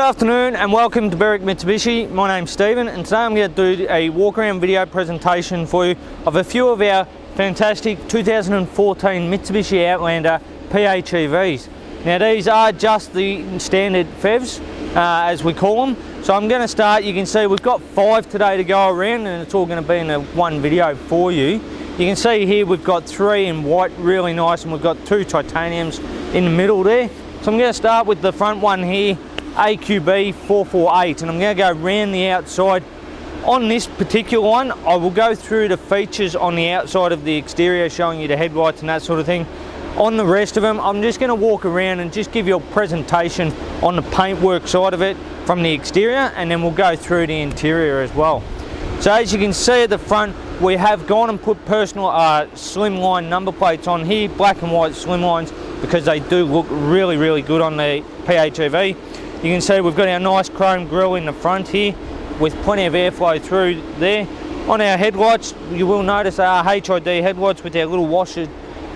afternoon and welcome to Berwick Mitsubishi. My name's Stephen and today I'm going to do a walk around video presentation for you of a few of our fantastic 2014 Mitsubishi Outlander PHEVs. Now these are just the standard PHEVs as we call them. So I'm going to start. You can see we've got 5 today to go around and it's all going to be in a one video for you. You can see here we've got 3 in white, really nice, and we've got 2 titaniums in the middle there. So I'm going to start with the front one here, AQB 448, and I'm going to go around the outside. On this particular one, I will go through the features on the outside of the exterior, showing you the headlights and that sort of thing. On the rest of them, I'm just going to walk around and just give you a presentation on the paintwork side of it from the exterior, and then we'll go through the interior as well. So as you can see at the front, we have gone and put personal slimline number plates on here, black and white slimlines, because they do look really good on the PHEV. You can see we've got our nice chrome grille in the front here with plenty of airflow through there. On our headlights, you will notice our HID headlights with our little washer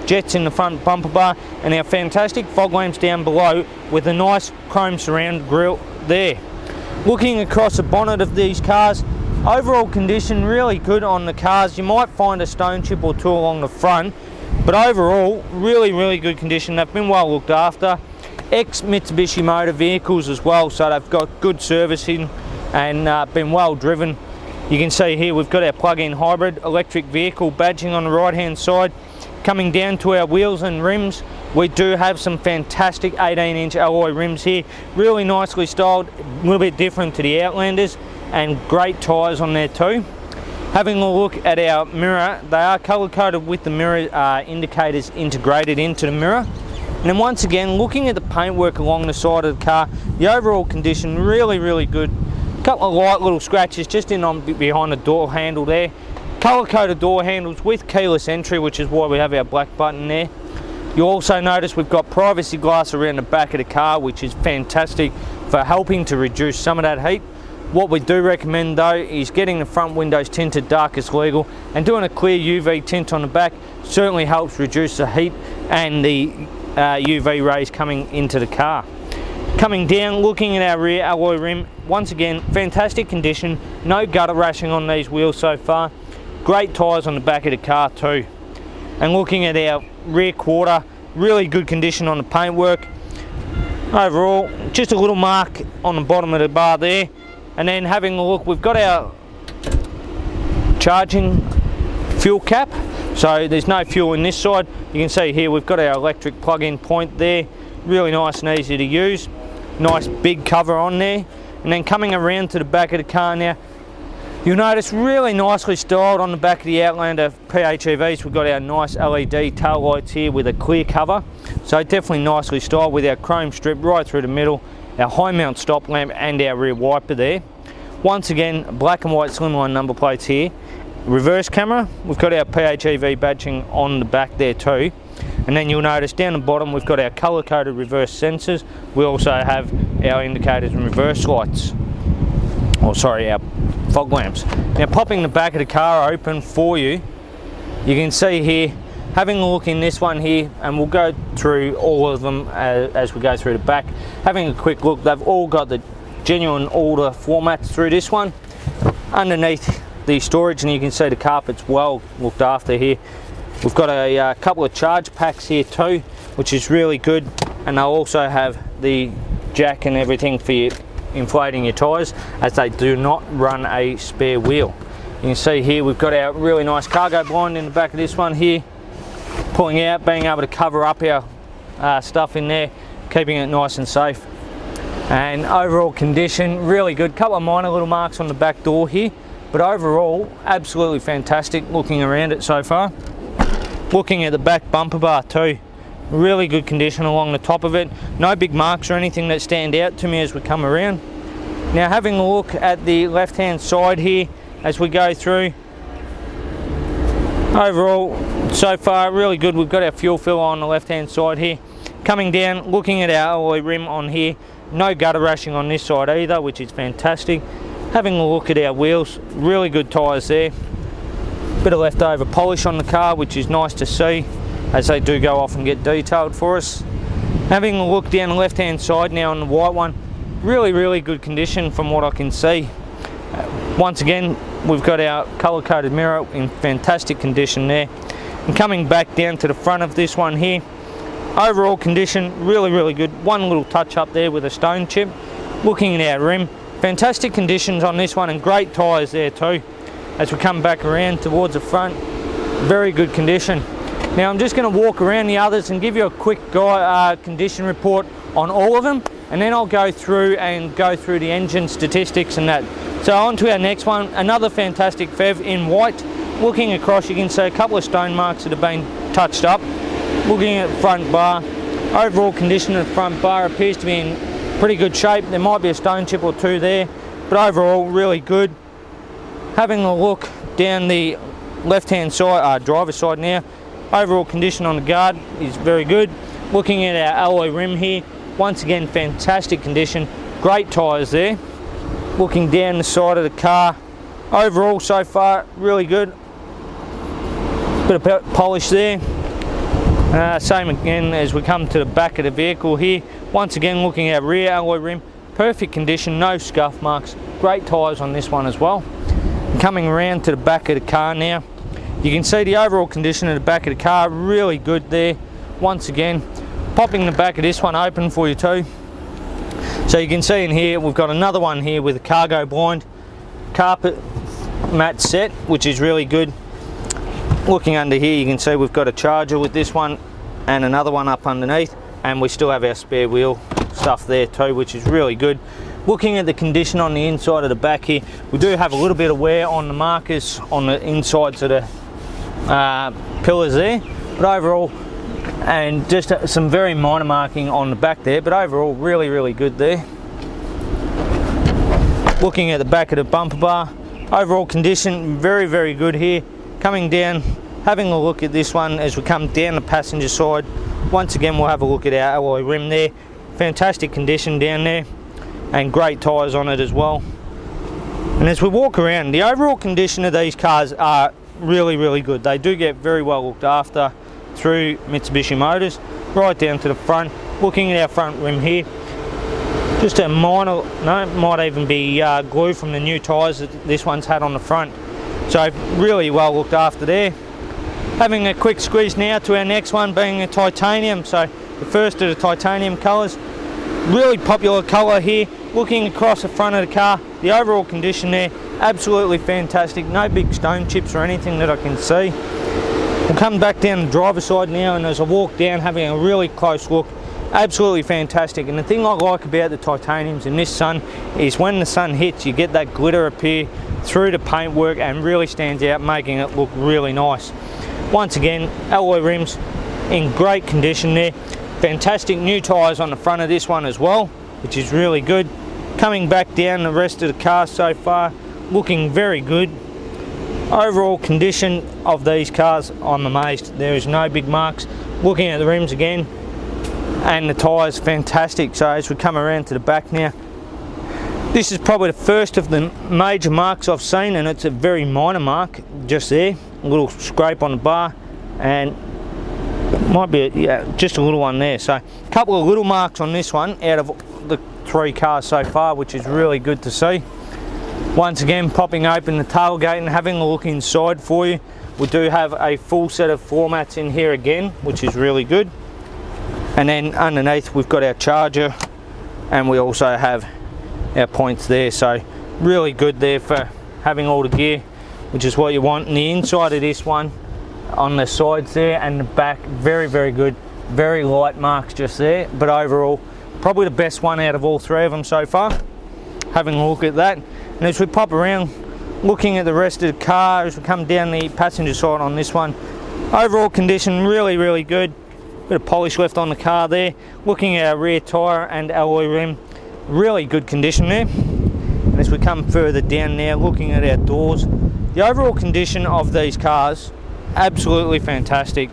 jets in the front bumper bar, and our fantastic fog lamps down below with a nice chrome surround grille there. Looking across the bonnet of these cars, overall condition really good on the cars. You might find a stone chip or 2 along the front, but overall really good condition. They've been well looked after. Ex-Mitsubishi motor vehicles as well, so they've got good servicing and been well driven. You can see here we've got our plug-in hybrid electric vehicle badging on the right hand side. Coming down to our wheels and rims, we do have some fantastic 18-inch alloy rims here, really nicely styled, a little bit different to the Outlanders, and great tyres on there too. Having a look at our mirror, they are colour coded with the mirror indicators integrated into the mirror. And then once again, looking at the paintwork along the side of the car, the overall condition really good. A couple of light little scratches just in on behind the door handle there. Colour coded door handles with keyless entry, which is why we have our black button there. You'll also notice we've got privacy glass around the back of the car, which is fantastic for helping to reduce some of that heat. What we do recommend though is getting the front windows tinted dark as legal, and doing a clear UV tint on the back certainly helps reduce the heat and the UV rays coming into the car. Coming down, looking at our rear alloy rim, once again fantastic condition, no gutter rashing on these wheels so far. Great tyres on the back of the car too. And looking at our rear quarter, really good condition on the paintwork. Overall, just a little mark on the bottom of the bar there. And then having a look, we've got our charging fuel cap, so there's no fuel in this side. You can see here we've got our electric plug-in point there, really nice and easy to use. Nice big cover on there. And then coming around to the back of the car now, you'll notice really nicely styled on the back of the Outlander PHEVs. We've got our nice LED tail lights here with a clear cover, so definitely nicely styled with our chrome strip right through the middle, our high mount stop lamp and our rear wiper there. Once again, black and white slimline number plates here. Reverse camera, we've got our PHEV badging on the back there too. And then you'll notice down the bottom we've got our colour coded reverse sensors. We also have our indicators and reverse lights, or sorry, our fog lamps. Now popping the back of the car open for you, you can see here, having a look in this one here, and we'll go through all of them as we go through the back. Having a quick look, they've all got the genuine order formats through this one. Underneath the storage, and you can see the carpet's well looked after here. We've got a couple of charge packs here too, which is really good, and they'll also have the jack and everything for you inflating your tyres, as they do not run a spare wheel. You can see here we've got our really nice cargo blind in the back of this one here, pulling out, being able to cover up our stuff in there, keeping it nice and safe. And overall condition really good. Couple of minor little marks on the back door here, but overall absolutely fantastic looking around it so far. Looking at the back bumper bar too, really good condition along the top of it. No big marks or anything that stand out to me as we come around. Now having a look at the left hand side here as we go through, overall so far really good. We've got our fuel filler on the left hand side here. Coming down, looking at our alloy rim on here, no gutter rashing on this side either, which is fantastic. Having a look at our wheels, really good tyres there. Bit of leftover polish on the car, which is nice to see, as they do go off and get detailed for us. Having a look down the left hand side now on the white one, really good condition from what I can see. Once again, we've got our color coded mirror in fantastic condition there. And coming back down to the front of this one here, overall condition really good. One little touch up there with a stone chip. Looking at our rim, fantastic conditions on this one, and great tyres there too. As we come back around towards the front, very good condition. Now I'm just going to walk around the others and give you a quick condition report on all of them, and then I'll go through the engine statistics and that. So on to our next one, another fantastic PHEV in white. Looking across, you can see a couple of stone marks that have been touched up. Looking at the front bar, overall condition of the front bar appears to be in pretty good shape. There might be a stone chip or two there, but overall really good. Having a look down the left hand side, driver's side now, overall condition on the guard is very good. Looking at our alloy rim here, once again fantastic condition, great tyres there. Looking down the side of the car, overall so far really good. Bit of polish there. Same again as we come to the back of the vehicle here. Once again, looking at our rear alloy rim, perfect condition, no scuff marks, great tyres on this one as well. Coming around to the back of the car now, you can see the overall condition of the back of the car, really good there. Once again, popping the back of this one open for you too. So you can see in here, we've got another one here with a cargo blind, carpet mat set, which is really good. Looking under here, you can see we've got a charger with this one and another one up underneath, and we still have our spare wheel stuff there too, which is really good. Looking at the condition on the inside of the back here, we do have a little bit of wear on the markers on the insides of the pillars there, but overall, and just some very minor marking on the back there, but overall really good there. Looking at the back of the bumper bar, overall condition very good here. Coming down, having a look at this one as we come down the passenger side, once again we'll have a look at our alloy rim there. Fantastic condition down there, and great tyres on it as well. And as we walk around, the overall condition of these cars are really good. They do get very well looked after through Mitsubishi Motors, right down to the front. Looking at our front rim here, just a minor, no, might even be glue from the new tyres that this one's had on the front. So really well looked after there. Having a quick squeeze now to our next one, being a titanium. So the first of the titanium colours, really popular colour here. Looking across the front of the car, the overall condition there, absolutely fantastic. No big stone chips or anything that I can see. We'll come back down the driver's side now, and as I walk down, having a really close look, absolutely fantastic. And the thing I like about the titaniums in this sun is when the sun hits, you get that glitter appear through the paintwork and really stands out, making it look really nice. Once again, alloy rims in great condition there. Fantastic new tyres on the front of this one as well, which is really good. Coming back down the rest of the car so far, looking very good. Overall condition of these cars, I'm amazed. There is no big marks. Looking at the rims again, and the tyres, fantastic. So as we come around to the back now, this is probably the first of the major marks I've seen, and it's a very minor mark just there. A little scrape on the bar, and might be just a little one there. So a couple of little marks on this one out of the three cars so far, which is really good to see. Once again, popping open the tailgate and having a look inside for you. We do have a full set of floor mats in here again, which is really good. And then underneath we've got our charger, and we also have our points there. So really good there for having all the gear, which is what you want. And the inside of this one, on the sides there and the back, very good. Very light marks just there, but overall probably the best one out of all three of them so far. Having a look at that, and as we pop around looking at the rest of the car, as we come down the passenger side on this one, overall condition really good. Bit of polish left on the car there. Looking at our rear tyre and alloy rim, really good condition there. And as we come further down now, looking at our doors, the overall condition of these cars, absolutely fantastic.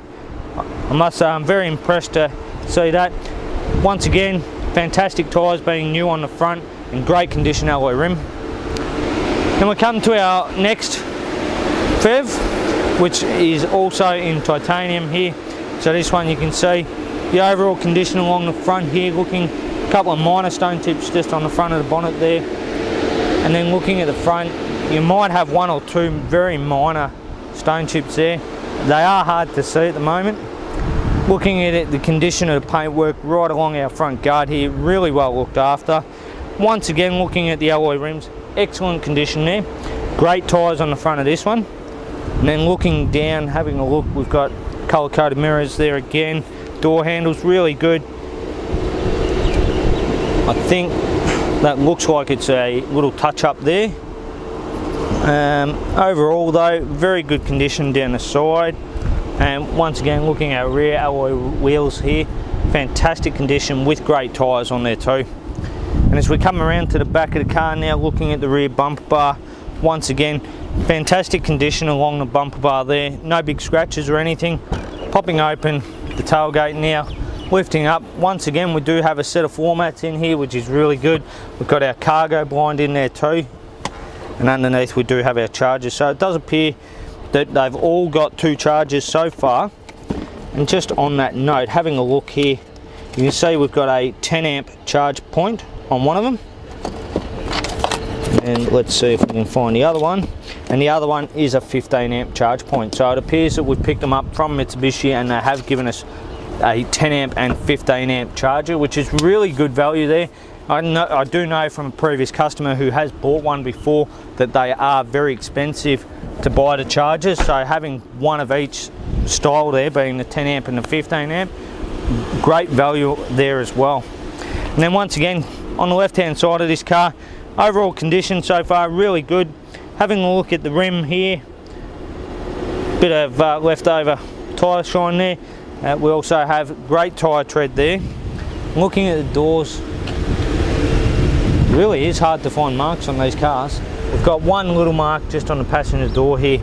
I must say I'm very impressed to see that. Once again, fantastic tyres being new on the front and great condition alloy rim. Then we come to our next PHEV, which is also in titanium here. So this one you can see the overall condition along the front here, looking A couple of minor stone chips just on the front of the bonnet there. And then looking at the front, you might have one or two very minor stone chips there. They are hard to see at the moment. Looking at it, the condition of the paintwork right along our front guard here, really well looked after. Once again, looking at the alloy rims, excellent condition there. Great tyres on the front of this one. And then looking down, having a look, we've got colour-coded mirrors there again. Door handles, really good. I think that looks like it's a little touch-up there. Overall though, very good condition down the side. And once again, looking at our rear alloy wheels here, fantastic condition with great tyres on there too. And as we come around to the back of the car now, looking at the rear bumper bar, once again, fantastic condition along the bumper bar there. No big scratches or anything. Popping open the tailgate now, lifting up. Once again, we do have a set of floor mats in here, which is really good. We've got our cargo blind in there too. And underneath we do have our chargers. So it does appear that they've all got 2 chargers so far. And just on that note, having a look here, you can see we've got a 10 amp charge point on one of them. And let's see if we can find the other one. And the other one is a 15 amp charge point. So it appears that we've picked them up from Mitsubishi and they have given us a 10 amp and 15 amp charger, which is really good value there. I do know from a previous customer who has bought one before that they are very expensive to buy the chargers. So having one of each style there, being the 10 amp and the 15 amp, great value there as well. And then once again, on the left hand side of this car, overall condition so far really good. Having a look at the rim here, bit of leftover tyre shine there. We also have great tyre tread there. Looking at the doors, really is hard to find marks on these cars. We've got one little mark just on the passenger door here.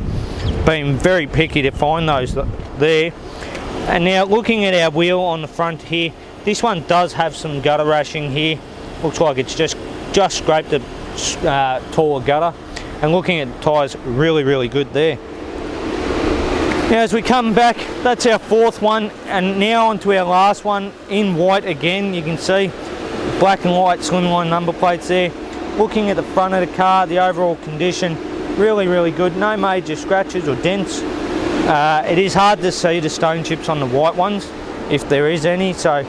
Been very picky to find those there. And now looking at our wheel on the front here, this one does have some gutter rashing here. Looks like it's just scraped a taller gutter. And looking at the tyres, really good there. Now as we come back, that's our 4th one, and now onto our last one in white again. You can see black and white slimline number plates there. Looking at the front of the car, the overall condition, really good. No major scratches or dents. It is hard to see the stone chips on the white ones, if there is any, so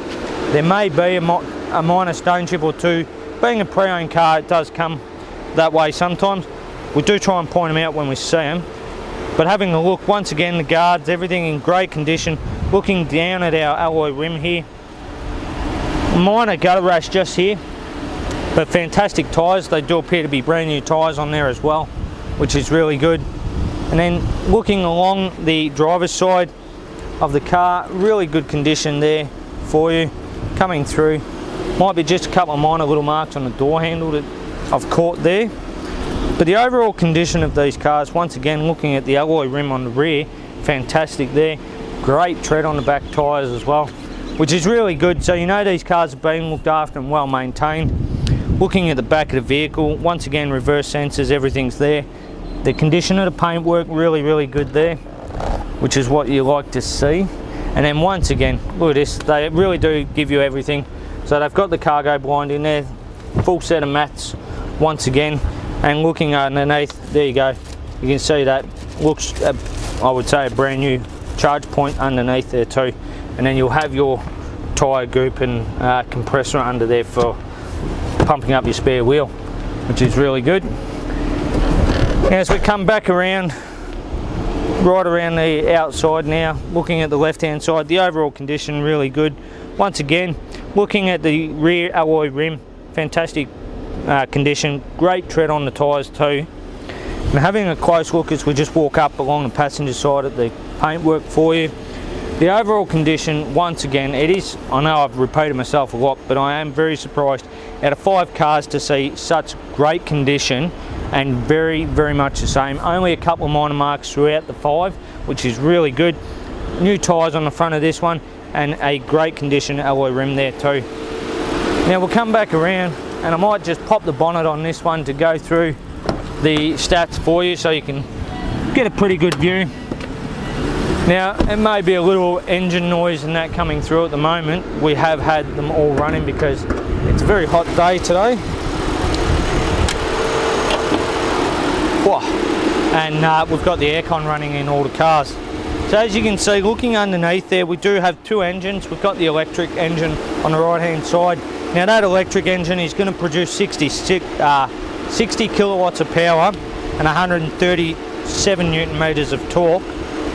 there may be a minor stone chip or two. Being a pre-owned car, it does come that way sometimes. We do try and point them out when we see them. But having a look, once again, the guards, everything in great condition. Looking down at our alloy rim here, minor gutter rash just here, but fantastic tyres. They do appear to be brand new tyres on there as well, which is really good. And then looking along the driver's side of the car, really good condition there for you. Coming through, might be just a couple of minor little marks on the door handle that I've caught there. But the overall condition of these cars, once again, looking at the alloy rim on the rear, fantastic there. Great tread on the back tyres as well, which is really good. So you know these cars have been looked after and well maintained. Looking at the back of the vehicle, once again, reverse sensors, everything's there. The condition of the paintwork, really good there, which is what you like to see. And then once again, look at this, they really do give you everything. So they've got the cargo blind in there, full set of mats once again. And looking underneath, there you go, you can see that looks, I would say, a brand new charge point underneath there too. And then you'll have your tyre goop and compressor under there for pumping up your spare wheel, which is really good. As we come back around, right around the outside now, looking at the left hand side, the overall condition really good. Once again, looking at the rear alloy rim, fantastic condition, great tread on the tyres too. And having a close look as we just walk up along the passenger side at the paintwork for you, the overall condition, once again, it is, I know I've repeated myself a lot, but I am very surprised out of 5 cars to see such great condition and very much the same. Only a couple of minor marks throughout the 5, which is really good. New tyres on the front of this one and a great condition alloy rim there too. Now we'll come back around and I might just pop the bonnet on this one to go through the stats for you so you can get a pretty good view. Now it may be a little engine noise and that coming through at the moment. We have had them all running because It's a very hot day today. Whoa. And we've got the aircon running in all the cars. So as you can see, looking underneath there, we do have two engines. We've got the electric engine on the right hand side. Now that electric engine is going to produce 60 kilowatts of power and 137 newton meters of torque.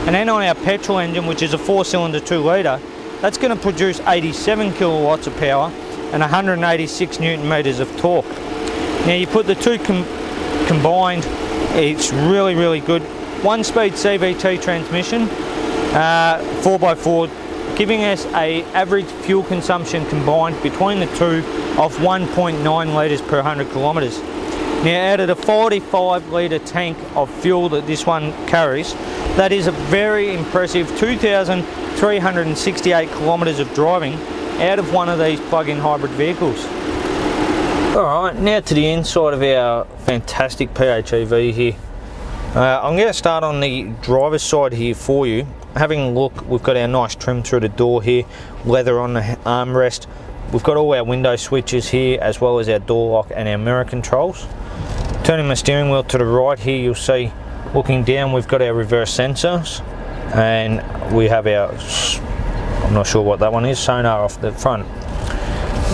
And then on our petrol engine, which is a 4-cylinder 2 litre, that's going to produce 87 kilowatts of power and 186 newton meters of torque. Now you put the two combined, it's really, really good. 1-speed CVT transmission, 4x4, giving us an average fuel consumption combined between the two of 1.9 litres per 100 kilometres. Now out of the 45 litre tank of fuel that this one carries, that is a very impressive 2,368 kilometres of driving out of one of these plug-in hybrid vehicles. Alright, now to the inside of our fantastic PHEV here. I'm going to start on the driver's side here for you. Having a look, we've got our nice trim through the door here, leather on the armrest. We've got all our window switches here, as well as our door lock and our mirror controls. Turning my steering wheel to the right here, you'll see, looking down, we've got our reverse sensors, and we have our, I'm not sure what that one is, sonar off the front.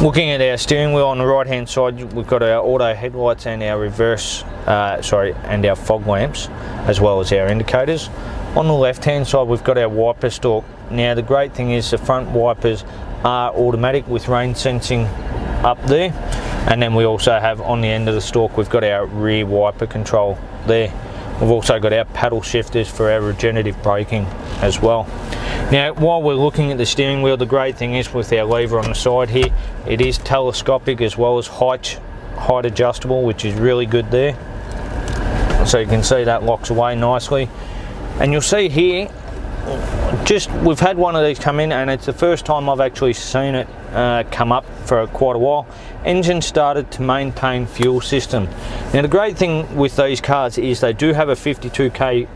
Looking at our steering wheel on the right hand side, we've got our auto headlights and our reverse, and our fog lamps, as well as our indicators. On the left hand side, we've got our wiper stalk. Now the great thing is the front wipers are automatic with rain sensing up there, and then we also have on the end of the stalk, we've got our rear wiper control there. We've also got our paddle shifters for our regenerative braking as well. Now while we're looking at the steering wheel, the great thing is with our lever on the side here, it is telescopic as well as height adjustable, which is really good there. So you can see that locks away nicely. And you'll see here, we've had one of these come in, and it's the first time I've actually seen it come up for quite a while. Engine started to maintain fuel system. Now the great thing with these cars is they do have a 52k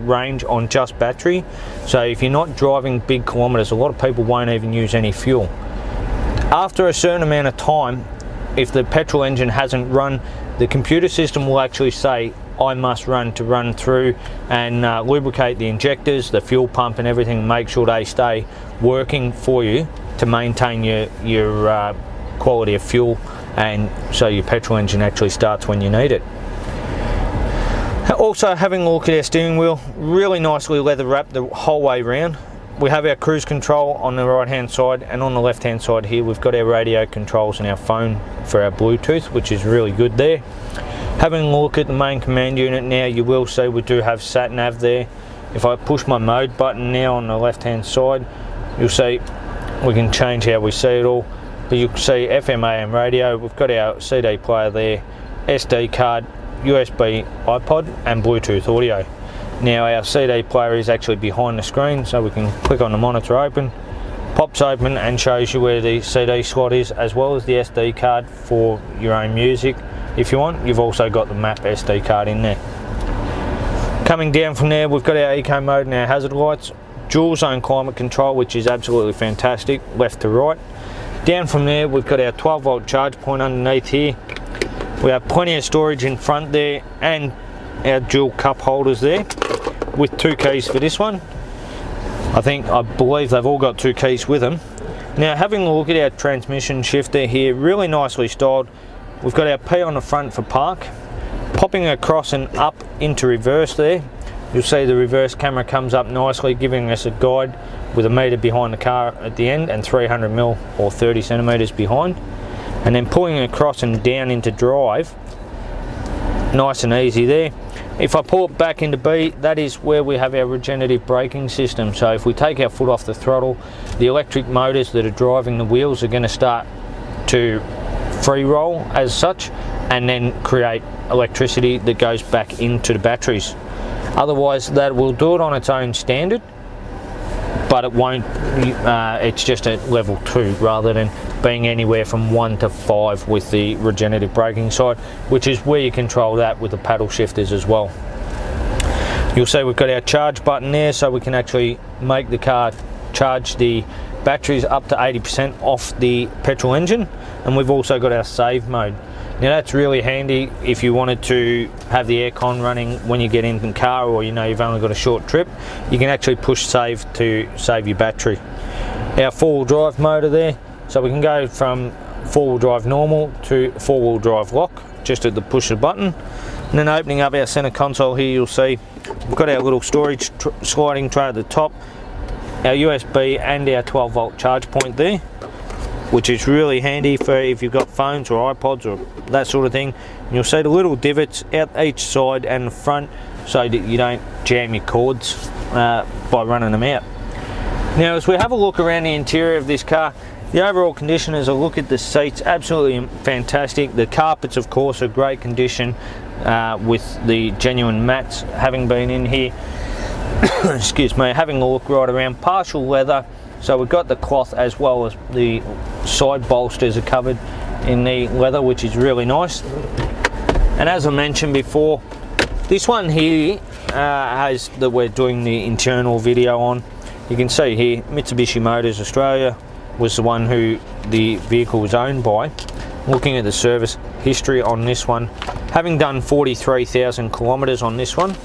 range on just battery. So if you're not driving big kilometers, a lot of people won't even use any fuel. After a certain amount of time, if the petrol engine hasn't run, the computer system will actually say, I must run through and lubricate the injectors, the fuel pump and everything, make sure they stay working for you to maintain your quality of fuel, and so your petrol engine actually starts when you need it. Also, having a look at our steering wheel, really nicely leather wrapped the whole way around. We have our cruise control on the right hand side, and on the left hand side here we've got our radio controls and our phone for our Bluetooth, which is really good there. Having a look at the main command unit now, you will see we do have sat nav there. If I push my mode button now on the left hand side, you'll see we can change how we see it all. But you can see FM AM radio, we've got our CD player there, SD card, USB iPod and Bluetooth audio. Now our CD player is actually behind the screen, so we can click on the monitor open, pops open and shows you where the CD slot is, as well as the SD card for your own music. If you want, you've also got the map SD card in there. Coming down from there, we've got our eco mode and our hazard lights, dual zone climate control, which is absolutely fantastic, left to right. Down from there, we've got our 12 volt charge point underneath here. We have plenty of storage in front there, and our dual cup holders there with 2 keys for this one. I believe they've all got 2 keys with them. Now having a look at our transmission shifter here, really nicely styled. We've got our P on the front for park, popping across and up into reverse there. You'll see the reverse camera comes up nicely, giving us a guide with a metre behind the car at the end and 300mm or 30 centimetres behind. And then pulling across and down into drive, nice and easy there. If I pull it back into B, that is where we have our regenerative braking system. So if we take our foot off the throttle, the electric motors that are driving the wheels are going to start to free roll as such, and then create electricity that goes back into the batteries. Otherwise, that will do it on its own standard, but it won't, it's just at level 2 rather than being anywhere from 1 to 5 with the regenerative braking side, which is where you control that with the paddle shifters as well. You'll see we've got our charge button there, so we can actually make the car charge the batteries up to 80% off the petrol engine, and we've also got our save mode. Now that's really handy if you wanted to have the aircon running when you get in the car, or you know you've only got a short trip. You can actually push save to save your battery. Our four-wheel drive motor there, so we can go from four-wheel drive normal to four-wheel drive lock just at the push of the button. And then opening up our center console here, you'll see we've got our little storage sliding tray at the top, our USB and our 12-volt charge point there, which is really handy for if you've got phones or iPods or that sort of thing. And you'll see the little divots out each side and the front so that you don't jam your cords by running them out. Now as we have a look around the interior of this car, the overall condition, as I look at the seats, absolutely fantastic. The carpets of course are great condition with the genuine mats having been in here. Excuse me, having a look right around, partial leather. So we've got the cloth as well as the side bolsters are covered in the leather, which is really nice. And as I mentioned before, this one here has that we're doing the internal video on. You can see here Mitsubishi Motors Australia was the one who the vehicle was owned by. Looking at the service history on this one, having done 43,000 kilometers on this one,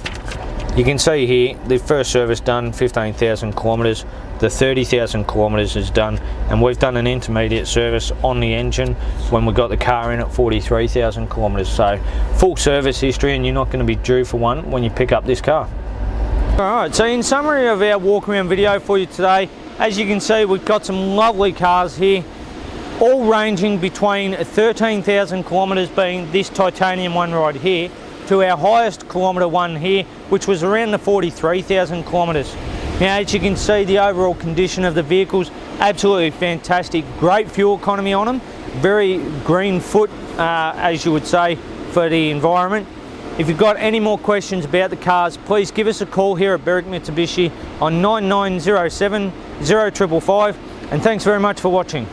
you can see here the first service done 15,000 kilometers, the 30,000 kilometers is done, and we've done an intermediate service on the engine when we got the car in at 43,000 kilometers. So full service history, and you're not going to be due for one when you pick up this car. Alright, so in summary of our walk around video for you today, as you can see we've got some lovely cars here, all ranging between 13,000 kilometers, being this titanium one right here, to our highest kilometre one here, which was around the 43,000 kilometres. Now as you can see, the overall condition of the vehicles, absolutely fantastic, great fuel economy on them, very green foot as you would say for the environment. If you've got any more questions about the cars, please give us a call here at Berwick Mitsubishi on 9907 0555, and thanks very much for watching.